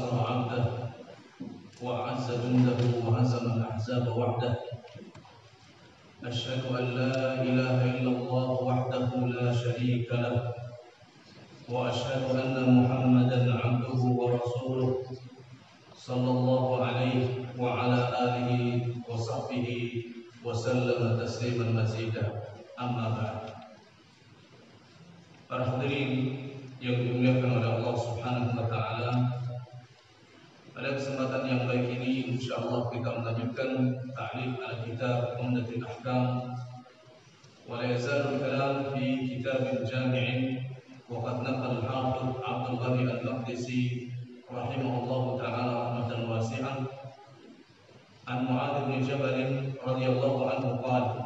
ونصر عبده وأعز جنده وهزم الأحزاب وحده. أشهد أن لا إله إلا الله وحده لا شريك له، وأشهد أن محمدا عبده ورسوله صلى الله عليه وعلى آله وصحبه وسلم تسليما مزيدا. أما بعد. Para hadirin yang dimuliakan oleh Allah Subhanahu wa taala, pada kesempatan yang baik ini insyaallah kita melanjutkan ta'liq al-kitab Umdatul Ahkam wa la yazalu al-kalam fi kitab jami' wa qad naqala al-hafiz Abdul Ghani al-Maqdisi rahimahullahu taala rahmatan wasi'ah an Mu'adz bin Jabal radhiyallahu anhu qala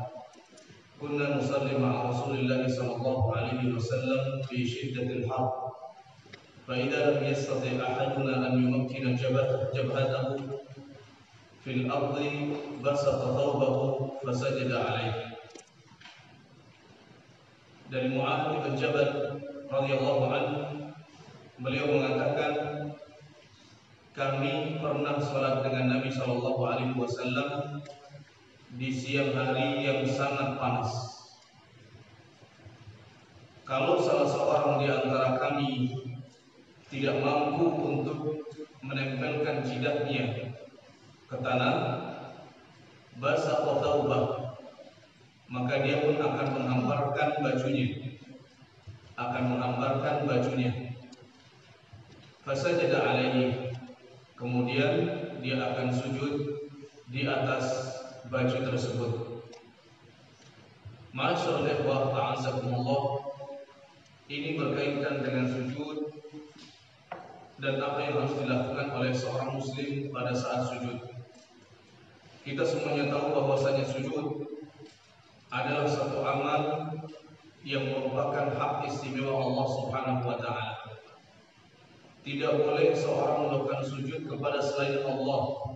كنا نصلي مع رسول الله صلى الله عليه وسلم في شدة الحر، فإذا لم يستطع أحدنا أن يمكن جبهته في الأرض بسط ثوبه فسجد عليه. Dari Mu'adz bin Jabal radhiyallahu anhu, beliau mengatakan, kami pernah salat dengan Nabi sallallahu alaihi wasallam di siang hari yang sangat panas. Kalau salah seorang di antara kami tidak mampu untuk menempelkan jidatnya ke tanah, basata thawbah, maka dia pun akan menghamparkan bajunya. Fasajada alaihi, kemudian dia akan sujud di atas baju tersebut. Ma'asyiral ikhwah a'azzakumullah, ini berkaitan dengan sujud dan apa yang harus dilakukan oleh seorang muslim pada saat sujud. Kita semuanya tahu bahwasanya sujud adalah satu amal yang merupakan hak istimewa Allah Subhanahu wa taala. Tidak boleh seorang melakukan sujud kepada selain Allah,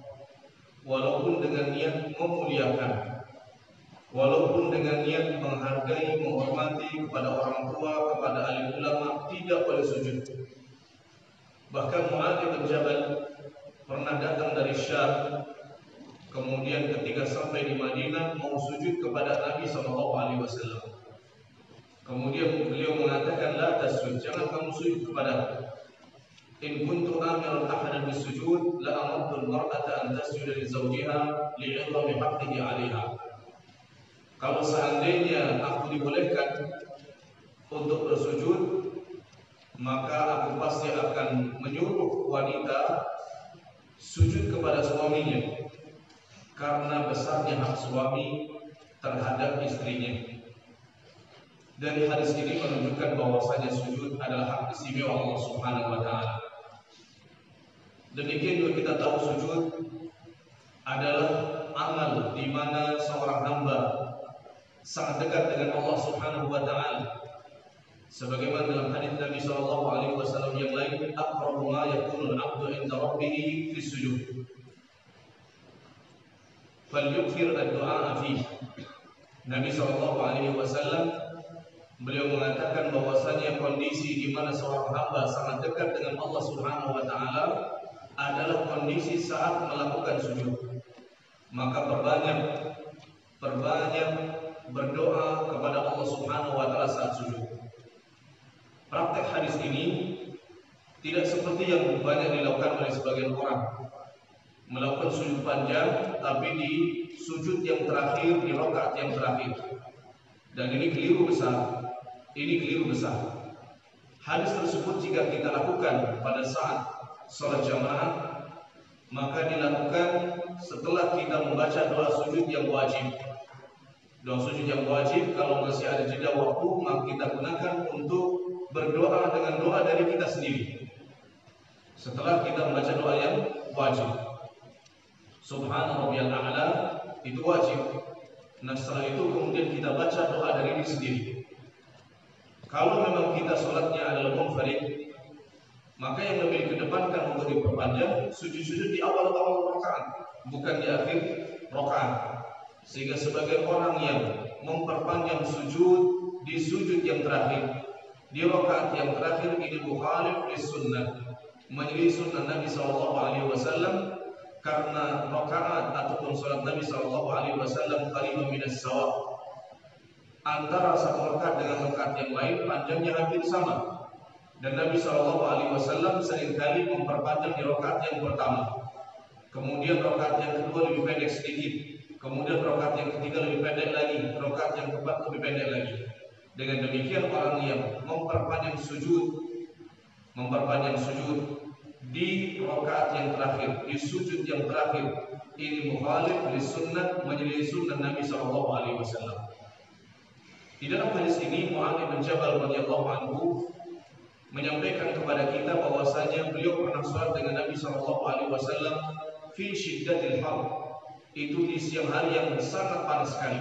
walaupun dengan niat memuliakan, walaupun dengan niat menghargai, menghormati kepada orang tua, kepada alim ulama, tidak boleh sujud. Bahkan Mu'adz bin Jabal pernah datang dari Syam, kemudian ketika sampai di Madinah mau sujud kepada Nabi SAW. Kemudian beliau mengatakan, la tasjud, jangan kamu sujud kepada. In kuntu amiran ahadan bisujud la amartu al-mar'ata an tasjuda li zawjiha li'idhami haqqihi 'alayha. Kalau seandainya aku dibolehkan untuk bersujud, maka aku pasti akan menyuruh wanita sujud kepada suaminya karena besarnya hak suami terhadap istrinya. Dan hadis ini menunjukkan bahwasanya sujud adalah hak istimewa Allah Subhanahu wa taala. Demikian juga kita tahu sujud adalah amal di mana seorang hamba sangat dekat dengan Allah Subhanahu wa taala. Sebagaimana dalam hadis Nabi sallallahu alaihi wasallam yang lain, aqrabu ma yakunu al-'abdu 'inda rabbih fi sujud. Falyukthir ad-du'a fihi. Nabi sallallahu alaihi wasallam beliau mengatakan bahwasanya kondisi di mana seorang hamba sangat dekat dengan Allah Subhanahu wa taala adalah kondisi saat melakukan sujud. Maka perbanyak berdoa kepada Allah Subhanahu wa taala saat sujud. Praktek hadis ini tidak seperti yang banyak dilakukan oleh sebagian orang, melakukan sujud panjang tapi di sujud yang terakhir, di rakaat yang terakhir. Dan ini keliru besar. Hadis tersebut jika kita lakukan pada saat sholat jamaah, maka dilakukan setelah kita membaca doa sujud yang wajib. Doa sujud yang wajib kalau masih ada jeda waktu, maka kita gunakan untuk berdoa dengan doa dari kita sendiri. Setelah kita membaca doa yang wajib, Subhana rabbiyal a'la, itu wajib. Nah setelah itu kemudian kita baca doa dari diri sendiri. Kalau memang kita sholatnya adalah munfarid, maka yang lebih dikedepankan untuk diperpanjang sujud-sujud di awal-awal rakaat, bukan di akhir rakaat. Sehingga sebagian orang yang memperpanjang sujud di sujud yang terakhir, di rakaat yang terakhir, ini mukhalif lis sunnah. menyelisih sunnah Nabi Shallallahu Alaihi Wasallam, karena rakaat ataupun salat Nabi Shallallahu Alaihi Wasallam qaribun minas sawa, antara satu rakaat dengan rakaat yang lain panjangnya hampir sama, dan Nabi Shallallahu Alaihi Wasallam seringkali memperpanjang di rakaat yang pertama, kemudian rakaat yang kedua lebih pendek sedikit, kemudian rakaat yang ketiga lebih pendek lagi, rakaat yang keempat lebih pendek lagi. Dengan demikian orang yang memperpanjang sujud di rakaat yang terakhir, di sujud yang terakhir, ini mukhalif li sunnah, menyelisih sunnah Nabi Shallallahu Alaihi Wasallam. Di dalam hadis ini Mu'adz bin Jabal radhiyallahu anhu menyampaikan kepada kita bahwasanya beliau pernah sholat dengan Nabi Shallallahu Alaihi Wasallam fi syiddatil har, itu di siang hari yang sangat panas sekali.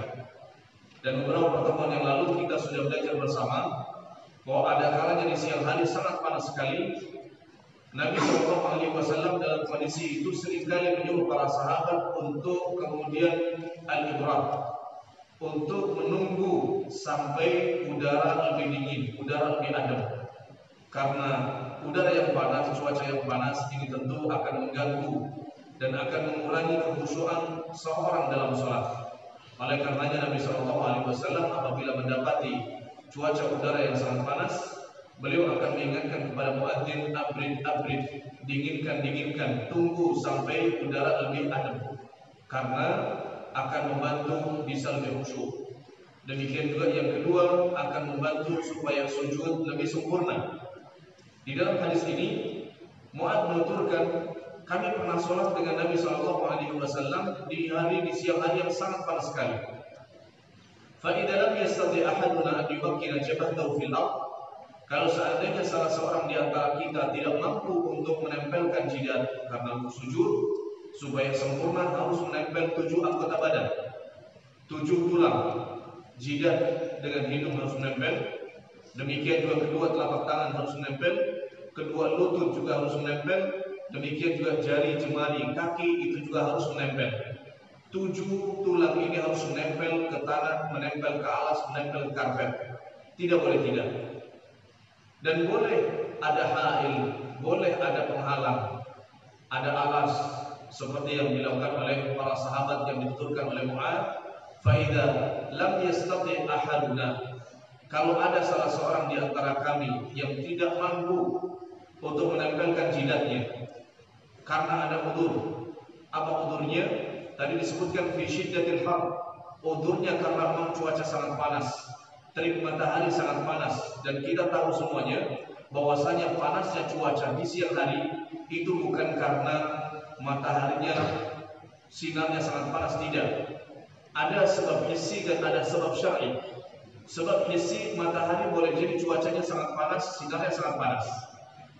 Dan beberapa pertemuan yang lalu kita sudah belajar bersama bahwa ada kalanya di siang hari sangat panas sekali, Nabi Shallallahu Alaihi Wasallam dalam kondisi itu seringkali menyuruh para sahabat untuk kemudian al-ibrat, untuk menunggu sampai udara lebih dingin, udara lebih adem. Karena udara yang panas, cuaca yang panas ini tentu akan mengganggu dan akan mengurangi kekhusyuan seorang dalam sholat. Oleh karenanya Nabi Shallallahu Alaihi Wasallam apabila mendapati cuaca udara yang sangat panas, beliau akan mengingatkan kepada muadzin, abrid, dinginkan, tunggu sampai udara lebih adem, karena akan membantu bisa lebih khusyuk. Demikian juga yang kedua, akan membantu supaya sujud lebih sempurna. Di dalam hadis ini Mu'adz menuturkan, kami pernah sholat dengan Nabi Shallallahu Alaihi Wasallam di siang hari yang sangat panas sekali. فَإِذَا لَمْ يَسْتَطِعْ أَحَدُنَا أَنْ يُمَكِّنَ جَبْهَتَهُ فِي الْأَرْضِ, kalau seandainya salah seorang di antara kita tidak mampu untuk menempelkan jidat karena sujud, supaya sempurna harus menempel 7 anggota badan, 7 tulang, jidat dengan hidung harus menempel, demikian juga kedua telapak tangan harus menempel, kedua lutut juga harus menempel, demikian juga jari jemari kaki itu juga harus menempel. 7 tulang ini harus menempel ke tanah, menempel ke alas, menempel ke karpet. Tidak boleh tidak. Dan boleh ada hail, boleh ada penghalang, ada alas, seperti yang dilakukan oleh para sahabat yang dituturkan oleh Mu'adz. Fa'idha lam yastati' ahaduna, kalau ada salah seorang di antara kami yang tidak mampu untuk menempelkan jidatnya karena ada udzur. Apa udzurnya? Tadi disebutkan fi syiddatil har, udzurnya karena memang cuaca sangat panas, terik matahari sangat panas, dan kita tahu semuanya bahwasanya panasnya cuaca di siang hari itu bukan karena mataharinya sinarnya sangat panas, tidak. Ada sebab hissi dan ada sebab syar'i. Sebab hissi, matahari boleh jadi cuacanya sangat panas, sinarnya sangat panas.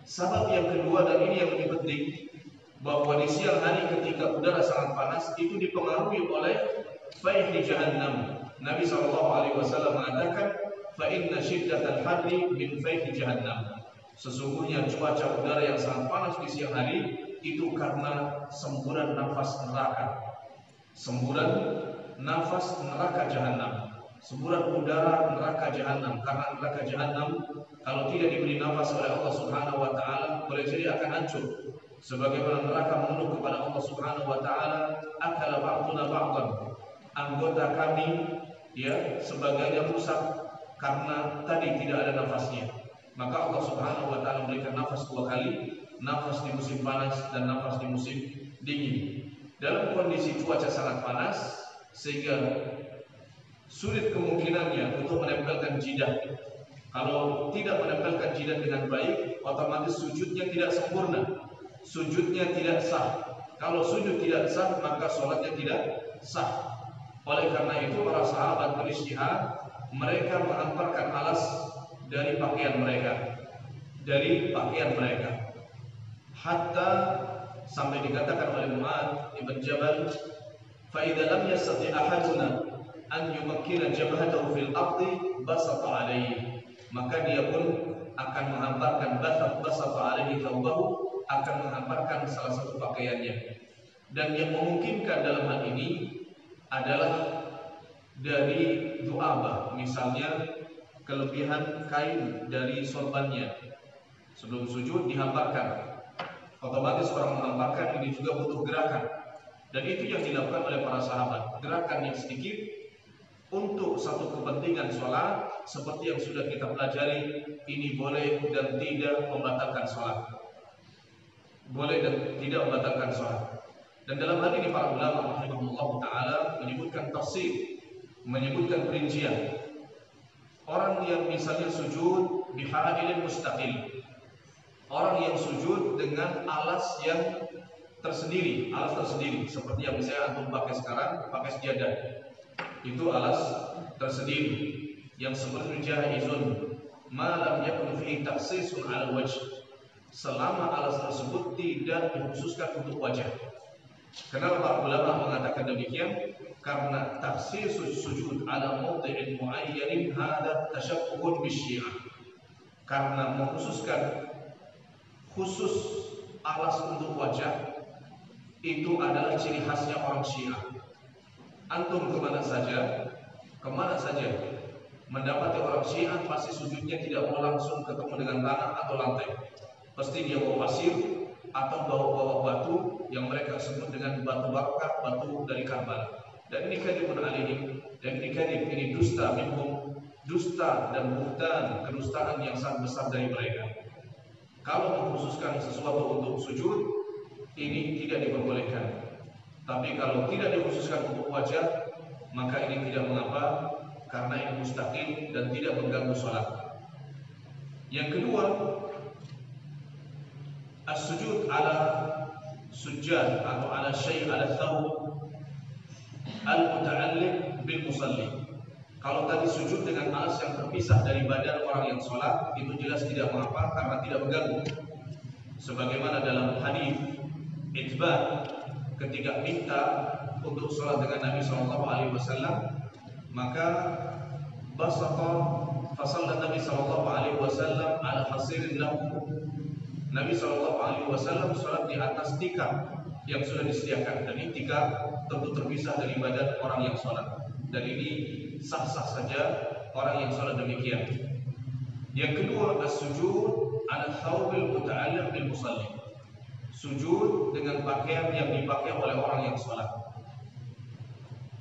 Sebab yang kedua, dan ini yang lebih penting, bahwa di siang hari ketika udara sangat panas itu dipengaruhi oleh fayhi jahannam. Nabi SAW mengatakan, fa inna syiddatal harri min fayhi jahannam. Sesungguhnya cuaca udara yang sangat panas di siang hari itu karena semburan nafas neraka. Semburan nafas neraka jahannam. Semburan udara neraka jahannam. Karena neraka jahannam kalau tidak diberi nafas oleh Allah Subhanahu wa taala boleh jadi akan hancur. Sebagaimana neraka mengeluh kepada Allah Subhanahu wa taala, akala ba'duna ba'dan. Anggota kami ya sebagainya rusak karena tadi tidak ada nafasnya. Maka Allah Subhanahu wa taala memberikan nafas 2 kali, nafas di musim panas dan nafas di musim dingin. Dalam kondisi cuaca sangat panas sehingga sulit kemungkinannya untuk menempelkan jidat. Kalau tidak menempelkan jidat dengan baik, otomatis sujudnya tidak sempurna. Sujudnya tidak sah. Kalau sujud tidak sah, maka sholatnya tidak sah. Oleh karena itu para sahabat beristihad, mereka menghantarkan alas dari pakaian mereka, hatta sampai dikatakan oleh Mu'adz ibn Jabal, fa idza lam yastati ahaduna an yumakkina jabhatahu fil ardi basata alaihi, maka dia pun akan menghantarkan basata alaihi thawbahu, akan menghantarkan salah satu pakaiannya. Dan yang memungkinkan dalam hal ini adalah dari du'abah, misalnya kelebihan kain dari sorbannya sebelum sujud dihamparkan, Otomatis orang mengamalkan ini juga butuh gerakan. Dan itu yang dilakukan oleh para sahabat. Gerakan yang sedikit untuk satu kepentingan sholat, seperti yang sudah kita pelajari, ini boleh dan tidak membatalkan sholat. Boleh dan tidak membatalkan sholat. Dan dalam hal ini para ulama rahimahullah ta'ala menyebutkan tafsir, menyebutkan perincian. Orang yang misalnya sujud bihailin mustaqil, orang yang sujud dengan alas yang tersendiri, alas tersendiri, seperti yang misalnya antum pakai sekarang, pakai sejadah, itu alas tersendiri yang seperti jaizun ma lam yakun fihi takhsisun 'ala wajh, selama alas tersebut tidak dikhususkan untuk wajah. Kenapa para ulama mengatakan demikian? Karena takhsisus sujud 'ala mawdi'in mu'ayyanin hadha tashabbuhun bisyi'ah. Karena mengkhususkan khusus alas untuk wajah itu adalah ciri khasnya orang Syiah. Antum kemana saja mendapati orang Syiah pasti sujudnya tidak mau langsung ketemu dengan tanah atau lantai. Pasti dia bawa pasir atau bawa batu yang mereka sebut dengan batu barokah, batu dari Karbala. Dan ini kadzibun alaihim, dan ini kadzib, ini dusta minhum, dusta dan buhtan, kedustaan yang sangat besar dari mereka. Kalau mengkhususkan sesuatu untuk sujud, ini tidak diperbolehkan. Tapi kalau tidak dikhususkan untuk wajah, maka ini tidak mengapa, karena ini mustaqil dan tidak mengganggu sholat. Yang kedua, as-sujud ala sujjad atau ala syai' ala thawb al-muta'alliq bil musalli. Kalau tadi sujud dengan alas yang terpisah dari badan orang yang sholat, itu jelas tidak mengapa karena tidak mengganggu. Sebagaimana dalam hadis Itban ketika minta untuk sholat dengan Nabi SAW, maka basata fasalla Nabi SAW ala hasirin lahu. Nabi SAW sholat di atas tikar yang sudah disediakan, dan ini tikar tentu terpisah dari badan orang yang sholat. Dan ini sah-sah saja orang yang sholat demikian. Yang kedua, as-sujud ala thawbil muta'alliq bil musalli. Sujud dengan pakaian yang dipakai oleh orang yang sholat.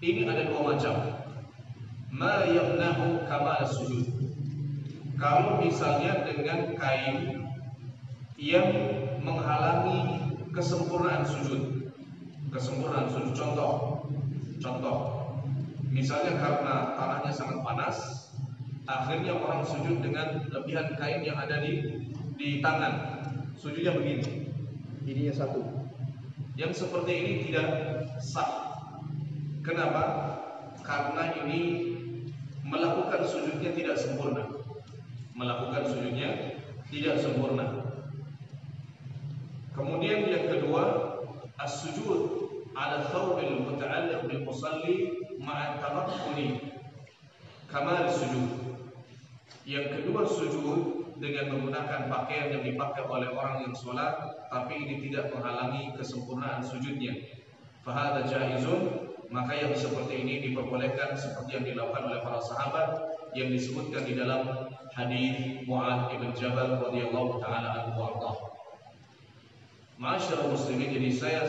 Ini ada dua macam. Ma yamnahu kamal sujud. Kalau misalnya dengan kain yang menghalangi kesempurnaan sujud. Kesempurnaan sujud, contoh. Misalnya karena tanahnya sangat panas, akhirnya orang sujud dengan lebihan kain yang ada di tangan. Sujudnya begini. Ininya satu. Yang seperti ini tidak sah. Kenapa? Karena ini melakukan sujudnya tidak sempurna. Kemudian yang kedua, as-sujud ala thawbil muta'alliq bil musalli ma'a tamakkuni kamal sujud. Yang kedua, sujud dengan menggunakan pakaian yang dipakai oleh orang yang sholat, tapi ini tidak menghalangi kesempurnaan sujudnya. Fahada jaizun, maka yang seperti ini diperbolehkan seperti yang dilakukan oleh para sahabat yang disebutkan di dalam hadis Mu'adz bin Jabal radhiyallahu taala anhu warḍah. Ma'asyiral muslimin, jadi saya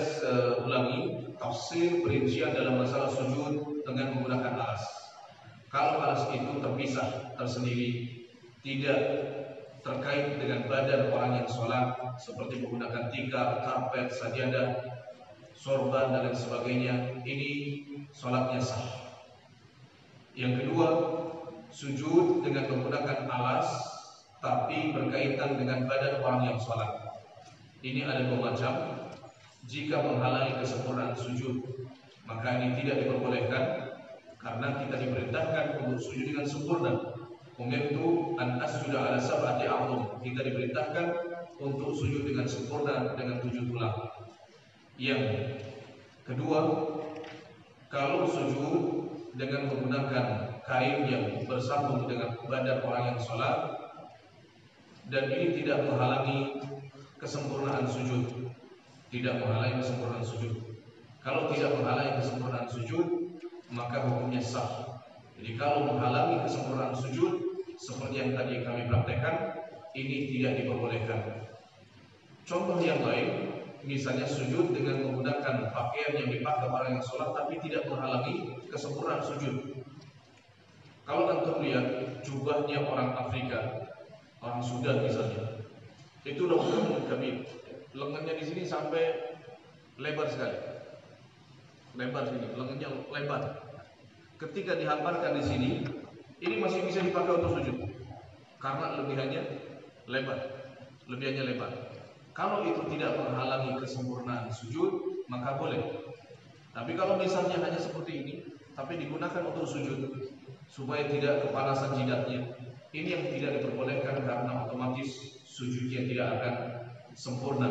ulangi tafsir perincian dalam masalah sujud dengan menggunakan alas. Kalau alas itu terpisah, tersendiri, tidak terkait dengan badan orang yang sholat, seperti menggunakan tikar, karpet, sajadah, sorban dan lain sebagainya, ini sholatnya sah. Yang kedua, sujud dengan menggunakan alas tapi berkaitan dengan badan orang yang sholat. Ini ada dua macam. Jika menghalangi kesempurnaan sujud, maka ini tidak diperbolehkan, karena kita diperintahkan untuk sujud dengan sempurna. Umirtu an asjuda ala sab'ati a'dhum. Kita diperintahkan untuk sujud dengan sempurna dengan 7 tulang. Yang kedua, kalau sujud dengan menggunakan kain yang bersambung dengan badan orang yang sholat, dan ini tidak menghalangi kesempurnaan sujud. Kalau tidak menghalangi kesempurnaan sujud, maka hukumnya sah. Jadi kalau menghalangi kesempurnaan sujud, seperti yang tadi kami praktekkan, ini tidak diperbolehkan. Contoh yang lain, misalnya sujud dengan menggunakan pakaian yang dipakai orang yang sholat tapi tidak menghalangi kesempurnaan sujud. Kalau antum lihat jubahnya orang Afrika, orang Sudan misalnya, itu lengan kabir, lengannya di sini sampai lebar sekali, lebar sini, lengannya lebar. Ketika dihamparkan di sini, ini masih bisa dipakai untuk sujud karena lebihannya lebar. Kalau itu tidak menghalangi kesempurnaan sujud, maka boleh. Tapi kalau misalnya hanya seperti ini, tapi digunakan untuk sujud supaya tidak kepanasan jidatnya, ini yang tidak diperbolehkan karena otomatis sujudnya tidak akan sempurna.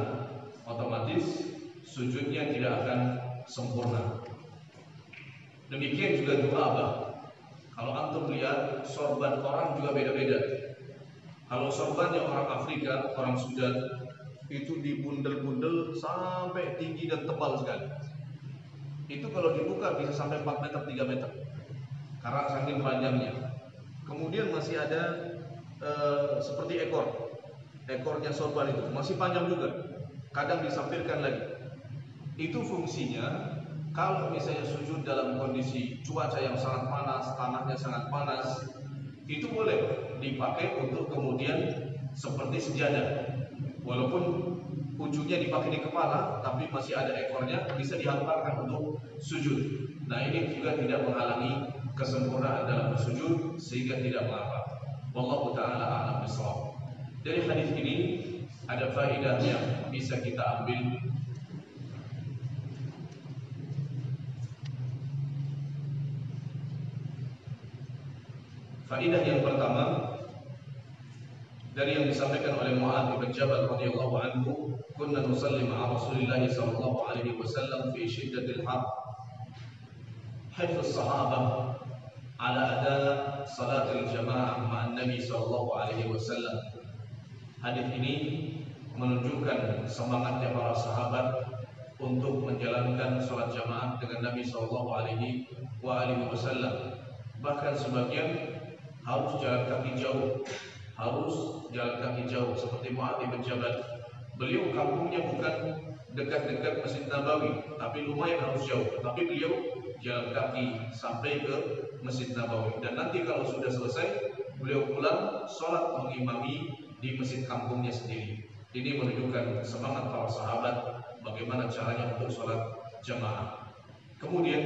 Otomatis sujudnya tidak akan sempurna. Demikian juga doa, Abah. Kalau antum lihat sorban orang juga beda-beda. Kalau sorbannya orang Afrika, orang Sudan, itu dibundel-bundel sampai tinggi dan tebal sekali. Itu kalau dibuka bisa sampai 4 meter, 3 meter karena saking panjangnya. Kemudian masih ada seperti ekornya sorban itu masih panjang juga, kadang disampirkan lagi. Itu fungsinya kalau misalnya sujud dalam kondisi cuaca yang sangat panas, tanahnya sangat panas, itu boleh dipakai untuk kemudian seperti sejadah. Walaupun ujungnya dipakai di kepala, tapi masih ada ekornya, bisa dihamparkan untuk sujud. Nah, ini juga tidak menghalangi kesempurnaan dalam sujud, sehingga tidak mengapa. Wallahu ta'ala a'lam bishawab. Dari hadis ini ada faedah yang bisa kita ambil. Faedah yang pertama dari yang disampaikan oleh Mu'adz bin Jabal radhiyallahu anhu, kunna nusalli ma'a Rasulillah sallallahu alaihi wasallam fi shiddatil har, hifz as-sahabah ala ada salatil jamaah ma'an Nabi sallallahu alaihi wasallam. Hadis ini menunjukkan semangatnya para sahabat untuk menjalankan salat jamaah dengan Nabi sallallahu alaihi wasallam. Bahkan sebagian harus jalan kaki jauh, seperti Mu'adz bin Jabal. Beliau kampungnya bukan dekat-dekat Masjid Nabawi, tapi lumayan harus jauh. Tapi beliau jalan kaki sampai ke Masjid Nabawi. Dan nanti kalau sudah selesai, beliau pulang sholat mengimami di masjid kampungnya sendiri. Ini menunjukkan semangat para sahabat bagaimana caranya untuk sholat jamaah. Kemudian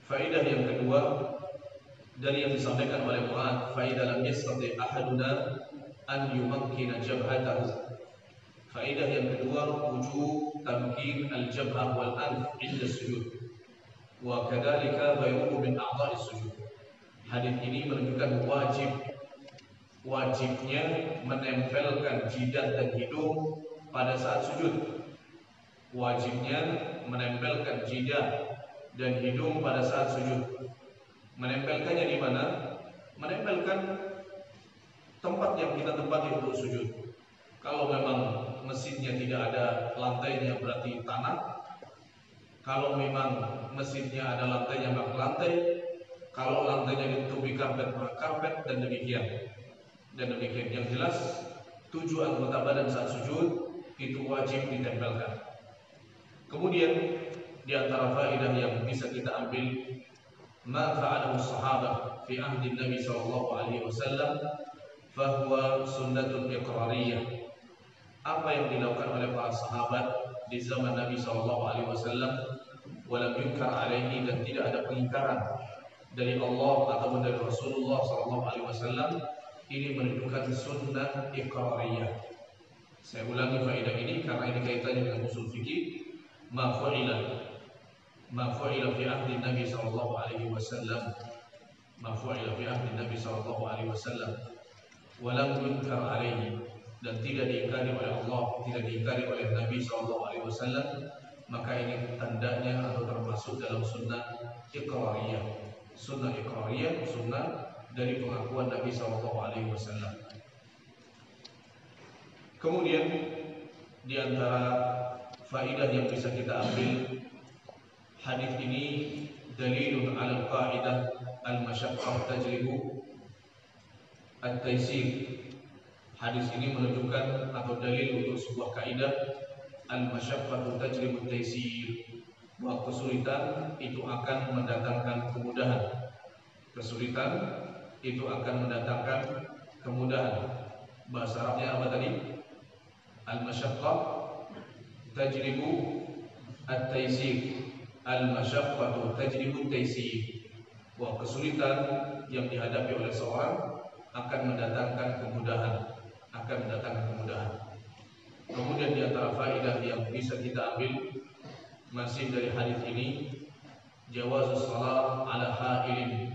faedah yang kedua dari yang disampaikan oleh Mu'adz, faedah lam yastati ahaduna an yumakkina jabhatahu. Faedah yang kedua, wujub tamkin al-jabhah wal anf inda sujud, wa kadzalika ghairuhu min a'dha'is sujud. Hadis ini menunjukkan wajibnya menempelkan jidat dan hidung pada saat sujud. Wajibnya menempelkan jidat dan hidung pada saat sujud. Menempelkannya di mana? Menempelkan tempat yang kita tempati untuk sujud. Kalau memang masjidnya tidak ada lantainya berarti tanah. Kalau memang masjidnya ada lantainya maka lantai. Kalau lantainya ditutupi karpet maka karpet, dan demikian. Yang jelas 7 anggota badan saat sujud itu wajib ditempelkan. Kemudian di antara faedah yang bisa kita ambil, ma fa'alahu sahabah fi ahdi Nabi sallallahu alaihi wasallam fahuwa sunnatul iqrariyah. Apa yang dilakukan oleh para sahabat di zaman Nabi sallallahu alaihi wasallam, walam yunkar alaihi, dan tidak ada pengingkaran dari Allah ataupun dari Rasulullah sallallahu alaihi wasallam, ini menunjukkan sunnah iqrariyah. Saya ulangi faedah ini karena ini kaitannya dengan usul fikih. Ma fu'ila fi ahdi Nabi sallallahu alaihi wasallam, ma fu'ila fi ahdi Nabi sallallahu alaihi wasallam wa lam yunkar alaihi, dan tidak diingkari oleh Allah, tidak diingkari oleh Nabi sallallahu alaihi wasallam, maka ini tandanya atau termasuk dalam sunnah iqrariyah. Sunnah iqrariyah, sunnah dari pengakuan Nabi sallallahu alaihi wasallam. Kemudian di antara faedah yang bisa kita ambil, hadis ini dalilun 'ala al-qa'idah al-masyaqqah tajlibu at-taysir. Hadis ini menunjukkan atau dalil untuk sebuah kaidah al-masyaqqatu tajribu taysir, bahwa kesulitan itu akan mendatangkan kemudahan. Kesulitan itu akan mendatangkan kemudahan. Bahasa Arabnya apa tadi? Al-masyaqqah tajribu at-taysir. Al-masyaqqatu tajribu at-taysir. Bahwa kesulitan yang dihadapi oleh seorang akan mendatangkan kemudahan, Kemudian di antara faedah yang bisa kita ambil masih dari hadis ini, jawazus shalah ala ha'ilin,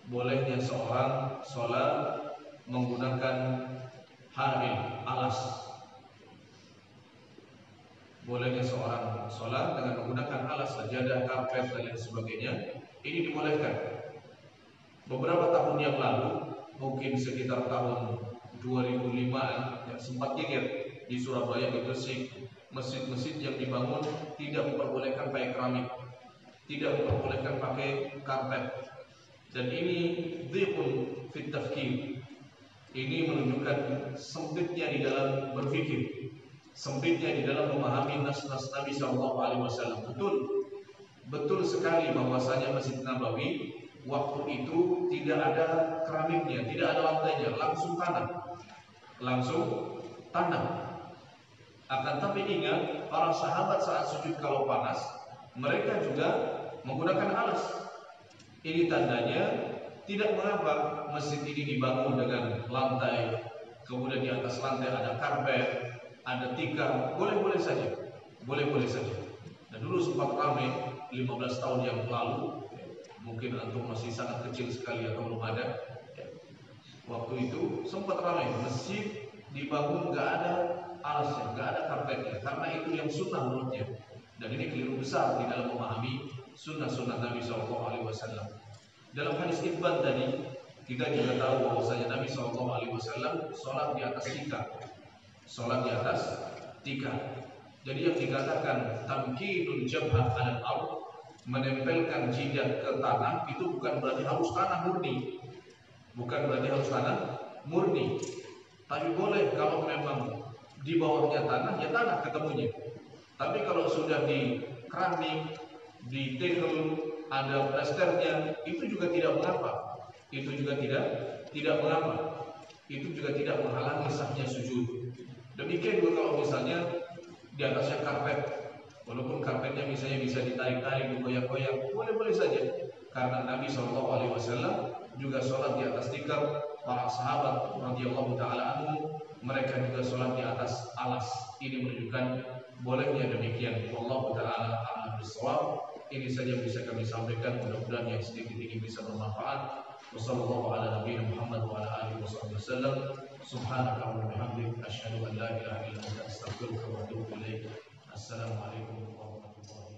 bolehnya seorang sholat menggunakan ha'il, alas. Bolehnya seorang sholat dengan menggunakan alas, sajadah, karpet dan lain sebagainya. Ini dibolehkan. Beberapa tahun yang lalu, mungkin sekitar tahun 2005-an, yang sempat geger di Surabaya, di Gresik, masjid-masjid yang dibangun tidak memperbolehkan pakai keramik, tidak memperbolehkan pakai karpet. Dan ini dhiqun fit tafkir. Ini menunjukkan sempitnya di dalam berpikir, sempitnya di dalam memahami nas-nas Nabi SAW. Betul sekali bahwasanya Masjid Nabawi waktu itu tidak ada keramiknya, tidak ada lantainya, langsung tanah. Akan tapi ingat, para sahabat saat sujud kalau panas, mereka juga menggunakan alas. Ini tandanya tidak mengapa masjid ini dibangun dengan lantai, kemudian di atas lantai ada karpet, ada tikar, boleh-boleh saja. Dan dulu sempat ramai 15 tahun yang lalu, mungkin antum masih sangat kecil sekali atau belum ada. Waktu itu sempat ramai, masjid dibangun nggak ada alasnya, nggak ada karpetnya, karena itu yang sunnah menurutnya. Dan ini keliru besar di dalam memahami sunnah-sunnah Nabi SAW. Dalam hadis Ibn tadi kita juga tahu bahwasanya Nabi SAW sholat di atas tikar. Jadi yang dikatakan tamkinul jabhah 'alal ardh, menempelkan jidat ke tanah, itu bukan berarti harus tanah murni. Tapi boleh kalau memang di bawahnya tanah, ya tanah ketemunya. Tapi kalau sudah di keramik, di tegel, ada plasternya, itu juga tidak mengapa. Itu juga tidak menghalangi sahnya sujud. Demikian juga kalau misalnya di atasnya karpet, walaupun karpetnya misalnya bisa ditarik-tarik, digoyang-goyang, boleh-boleh saja. Karena Nabi SAW juga sholat di atas tikar. Para sahabat radhiyallahu taala anhum, mereka juga sholat di atas alas. Ini menunjukkan bolehnya demikian. Wallahu taala a'lam bishawab. Ini saja bisa kami sampaikan. Mudah-mudahan yang sedikit ini bisa bermanfaat. Wassallallahu ala nabiyina Muhammad wa ala alihi wasallam. Subhanaka wa bihamdika asyhadu an la ilaha illa anta astaghfiruka wa atubu ilaik. Assalamualaikum warahmatullahi wabarakatuh.